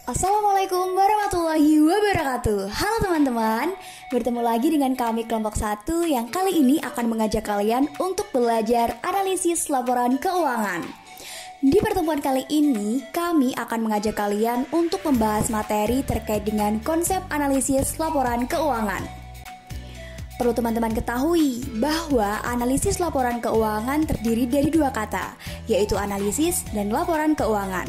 Assalamualaikum warahmatullahi wabarakatuh. Halo teman-teman, bertemu lagi dengan kami kelompok 1 yang kali ini akan mengajak kalian untuk belajar analisis laporan keuangan. Di pertemuan kali ini, kami akan mengajak kalian untuk membahas materi terkait dengan konsep analisis laporan keuangan. Perlu teman-teman ketahui bahwa analisis laporan keuangan terdiri dari dua kata, yaitu analisis dan laporan keuangan.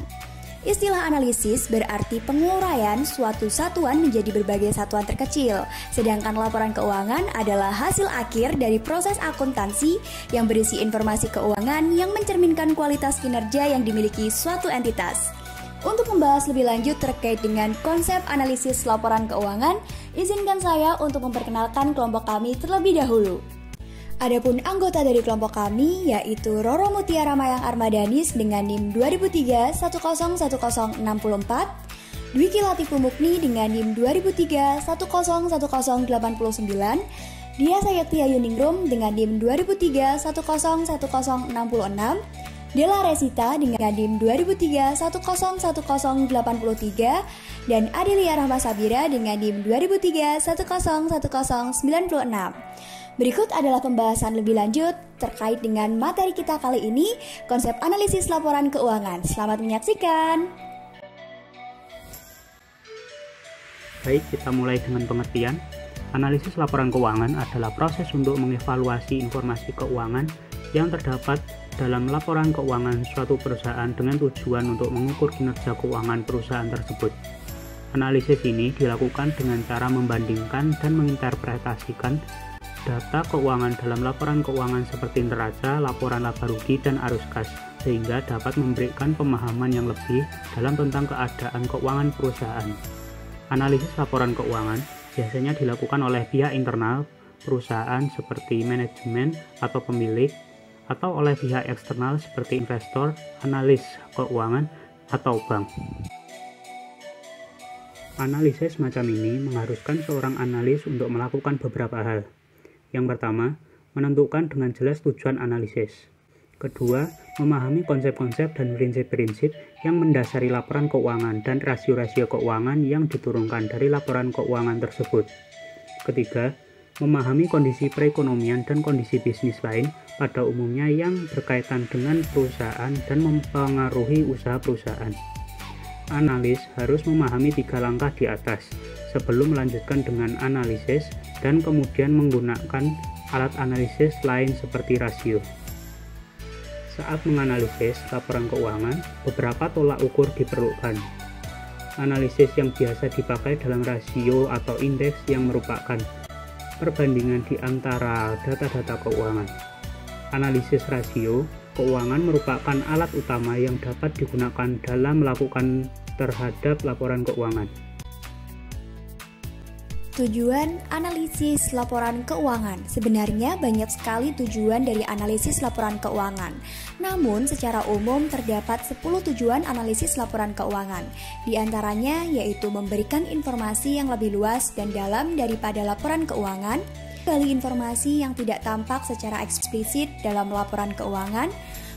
Istilah analisis berarti penguraian suatu satuan menjadi berbagai satuan terkecil, sedangkan laporan keuangan adalah hasil akhir dari proses akuntansi yang berisi informasi keuangan yang mencerminkan kualitas kinerja yang dimiliki suatu entitas. Untuk membahas lebih lanjut terkait dengan konsep analisis laporan keuangan, izinkan saya untuk memperkenalkan kelompok kami terlebih dahulu. Adapun anggota dari kelompok kami yaitu Roro Mutiara Mayang Armadanis dengan NIM 2003 101064, Dwiki Latifu Mukni dengan NIM 2003 101089, Dia Sayakti Ayuningrum dengan NIM 2003 101066, Dela Resita dengan NIM 2003 101083, dan Adelia Rahma Sabira dengan NIM 2003 101096. Berikut adalah pembahasan lebih lanjut terkait dengan materi kita kali ini, konsep analisis laporan keuangan. Selamat menyaksikan. Baik, kita mulai dengan pengertian. Analisis laporan keuangan adalah proses untuk mengevaluasi informasi keuangan yang terdapat dalam laporan keuangan suatu perusahaan dengan tujuan untuk mengukur kinerja keuangan perusahaan tersebut. Analisis ini dilakukan dengan cara membandingkan dan menginterpretasikan data keuangan dalam laporan keuangan seperti neraca, laporan laba rugi, dan arus kas, sehingga dapat memberikan pemahaman yang lebih dalam tentang keadaan keuangan perusahaan. Analisis laporan keuangan biasanya dilakukan oleh pihak internal perusahaan seperti manajemen atau pemilik, atau oleh pihak eksternal seperti investor, analis keuangan, atau bank. Analisis macam ini mengharuskan seorang analis untuk melakukan beberapa hal. Yang pertama, menentukan dengan jelas tujuan analisis. Kedua, memahami konsep-konsep dan prinsip-prinsip yang mendasari laporan keuangan dan rasio-rasio keuangan yang diturunkan dari laporan keuangan tersebut. Ketiga, memahami kondisi perekonomian dan kondisi bisnis lain pada umumnya yang berkaitan dengan perusahaan dan mempengaruhi usaha perusahaan. Analis harus memahami 3 langkah di atas sebelum melanjutkan dengan analisis dan kemudian menggunakan alat analisis lain seperti rasio. Saat menganalisis laporan keuangan, beberapa tolak ukur diperlukan. Analisis yang biasa dipakai dalam rasio atau indeks yang merupakan perbandingan di antara data-data keuangan. Analisis rasio keuangan merupakan alat utama yang dapat digunakan dalam melakukan terhadap laporan keuangan. Tujuan analisis laporan keuangan. Sebenarnya banyak sekali tujuan dari analisis laporan keuangan. Namun secara umum terdapat 10 tujuan analisis laporan keuangan. Di antaranya yaitu memberikan informasi yang lebih luas dan dalam daripada laporan keuangan, menggali informasi yang tidak tampak secara eksplisit dalam laporan keuangan,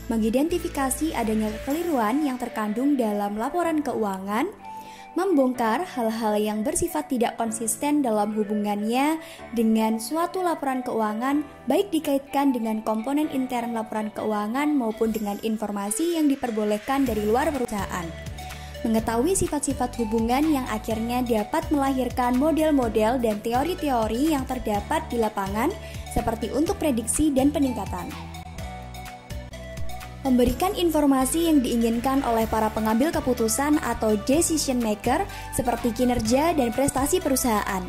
mengidentifikasi adanya kekeliruan yang terkandung dalam laporan keuangan, membongkar hal-hal yang bersifat tidak konsisten dalam hubungannya dengan suatu laporan keuangan, baik dikaitkan dengan komponen intern laporan keuangan maupun dengan informasi yang diperbolehkan dari luar perusahaan. Mengetahui sifat-sifat hubungan yang akhirnya dapat melahirkan model-model dan teori-teori yang terdapat di lapangan, seperti untuk prediksi dan peningkatan. Memberikan informasi yang diinginkan oleh para pengambil keputusan atau decision maker seperti kinerja dan prestasi perusahaan,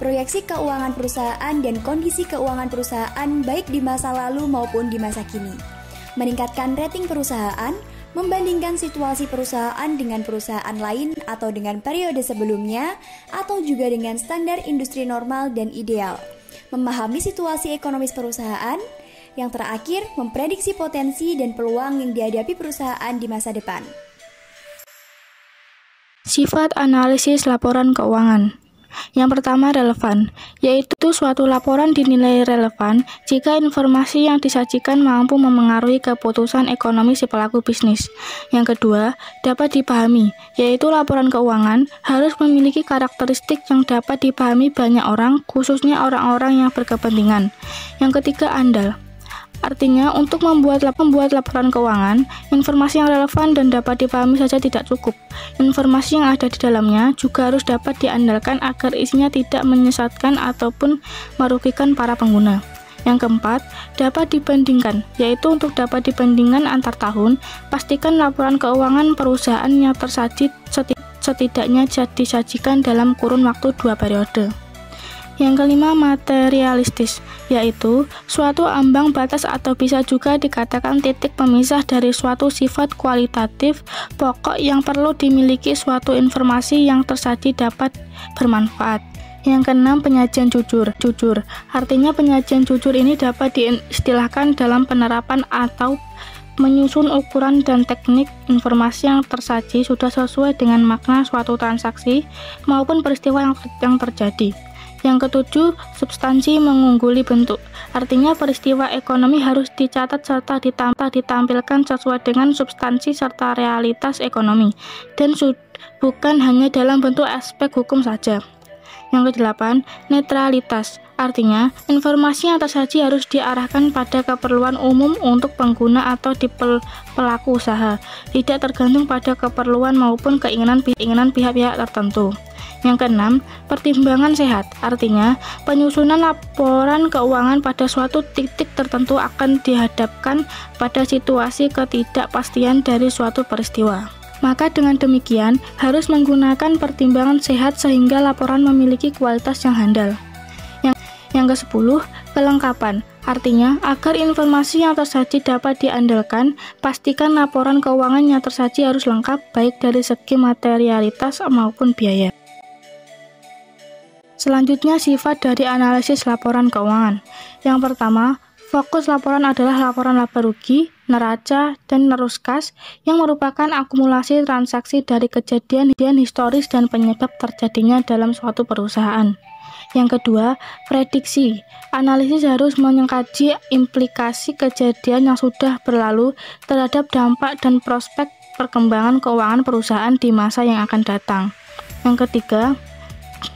proyeksi keuangan perusahaan dan kondisi keuangan perusahaan baik di masa lalu maupun di masa kini. Meningkatkan rating perusahaan, membandingkan situasi perusahaan dengan perusahaan lain atau dengan periode sebelumnya atau juga dengan standar industri normal dan ideal. Memahami situasi ekonomis perusahaan. Yang terakhir, memprediksi potensi dan peluang yang dihadapi perusahaan di masa depan. Sifat analisis laporan keuangan. Yang pertama, relevan, yaitu suatu laporan dinilai relevan jika informasi yang disajikan mampu memengaruhi keputusan ekonomi si pelaku bisnis. Yang kedua, dapat dipahami, yaitu laporan keuangan harus memiliki karakteristik yang dapat dipahami banyak orang, khususnya orang-orang yang berkepentingan. Yang ketiga, andal. Artinya, untuk membuat laporan keuangan, informasi yang relevan dan dapat dipahami saja tidak cukup. Informasi yang ada di dalamnya juga harus dapat diandalkan agar isinya tidak menyesatkan ataupun merugikan para pengguna. Yang keempat, dapat dibandingkan, yaitu untuk dapat dibandingkan antar tahun, pastikan laporan keuangan perusahaan yang tersaji setidaknya disajikan dalam kurun waktu 2 periode. Yang kelima, materialistis, yaitu suatu ambang batas atau bisa juga dikatakan titik pemisah dari suatu sifat kualitatif pokok yang perlu dimiliki suatu informasi yang tersaji dapat bermanfaat. Yang keenam, penyajian jujur. Artinya penyajian jujur ini dapat diistilahkan dalam penerapan atau menyusun ukuran dan teknik informasi yang tersaji sudah sesuai dengan makna suatu transaksi maupun peristiwa yang terjadi. Yang ketujuh, substansi mengungguli bentuk. Artinya peristiwa ekonomi harus dicatat serta ditampilkan sesuai dengan substansi serta realitas ekonomi, dan bukan hanya dalam bentuk aspek hukum saja. Yang kedelapan, netralitas. Artinya, informasi yang tersaji harus diarahkan pada keperluan umum untuk pengguna atau di pelaku usaha, tidak tergantung pada keperluan maupun keinginan pihak-pihak tertentu. Yang keenam, pertimbangan sehat. Artinya, penyusunan laporan keuangan pada suatu titik tertentu akan dihadapkan pada situasi ketidakpastian dari suatu peristiwa. Maka dengan demikian, harus menggunakan pertimbangan sehat sehingga laporan memiliki kualitas yang handal. Yang ke-10, kelengkapan. Artinya, agar informasi yang tersaji dapat diandalkan, pastikan laporan keuangan yang tersaji harus lengkap baik dari segi materialitas maupun biaya. Selanjutnya, sifat dari analisis laporan keuangan. Yang pertama, fokus laporan adalah laporan laba rugi, neraca, dan nerus kas yang merupakan akumulasi transaksi dari kejadian historis dan penyebab terjadinya dalam suatu perusahaan. Yang kedua, prediksi. Analisis harus mengkaji implikasi kejadian yang sudah berlalu terhadap dampak dan prospek perkembangan keuangan perusahaan di masa yang akan datang. Yang ketiga,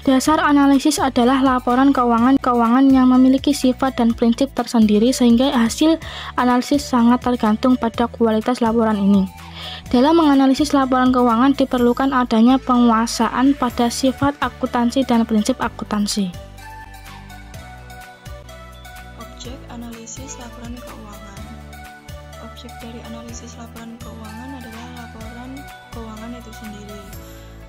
dasar analisis adalah laporan keuangan yang memiliki sifat dan prinsip tersendiri sehingga hasil analisis sangat tergantung pada kualitas laporan ini. Dalam menganalisis laporan keuangan diperlukan adanya penguasaan pada sifat akuntansi dan prinsip akuntansi. Objek analisis laporan keuangan. Objek dari analisis laporan keuangan adalah laporan keuangan itu sendiri.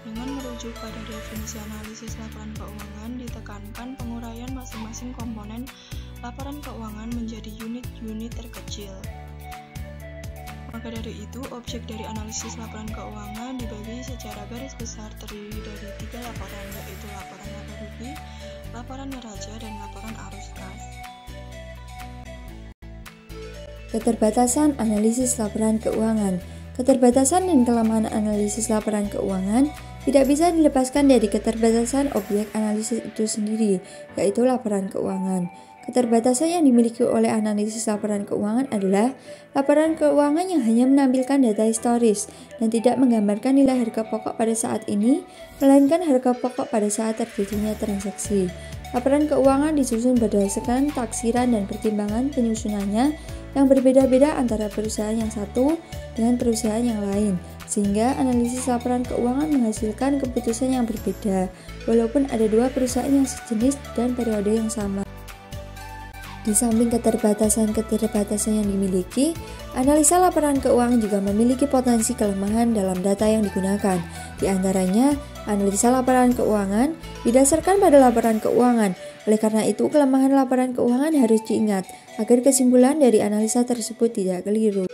Dengan merujuk pada definisi analisis laporan keuangan, ditekankan penguraian masing-masing komponen laporan keuangan menjadi unit-unit terkecil. Maka dari itu, objek dari analisis laporan keuangan dibagi secara garis besar terdiri dari 3 laporan, yaitu laporan laba rugi, laporan neraca, dan laporan arus kas. Keterbatasan analisis laporan keuangan. Keterbatasan dan kelemahan analisis laporan keuangan tidak bisa dilepaskan dari keterbatasan objek analisis itu sendiri, yaitu laporan keuangan. Keterbatasan yang dimiliki oleh analisis laporan keuangan adalah laporan keuangan yang hanya menampilkan data historis dan tidak menggambarkan nilai harga pokok pada saat ini, melainkan harga pokok pada saat terjadinya transaksi. Laporan keuangan disusun berdasarkan taksiran dan pertimbangan penyusunannya yang berbeda-beda antara perusahaan yang satu dengan perusahaan yang lain, sehingga analisis laporan keuangan menghasilkan keputusan yang berbeda, walaupun ada 2 perusahaan yang sejenis dan periode yang sama. Di samping keterbatasan yang dimiliki, analisa laporan keuangan juga memiliki potensi kelemahan dalam data yang digunakan. Di antaranya, analisa laporan keuangan didasarkan pada laporan keuangan. Oleh karena itu, kelemahan laporan keuangan harus diingat agar kesimpulan dari analisa tersebut tidak keliru.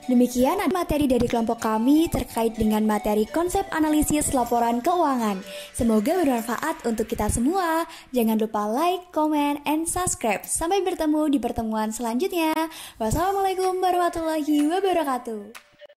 Demikian materi dari kelompok kami terkait dengan materi konsep analisis laporan keuangan. Semoga bermanfaat untuk kita semua. Jangan lupa like, comment, and subscribe. Sampai bertemu di pertemuan selanjutnya. Wassalamualaikum warahmatullahi wabarakatuh.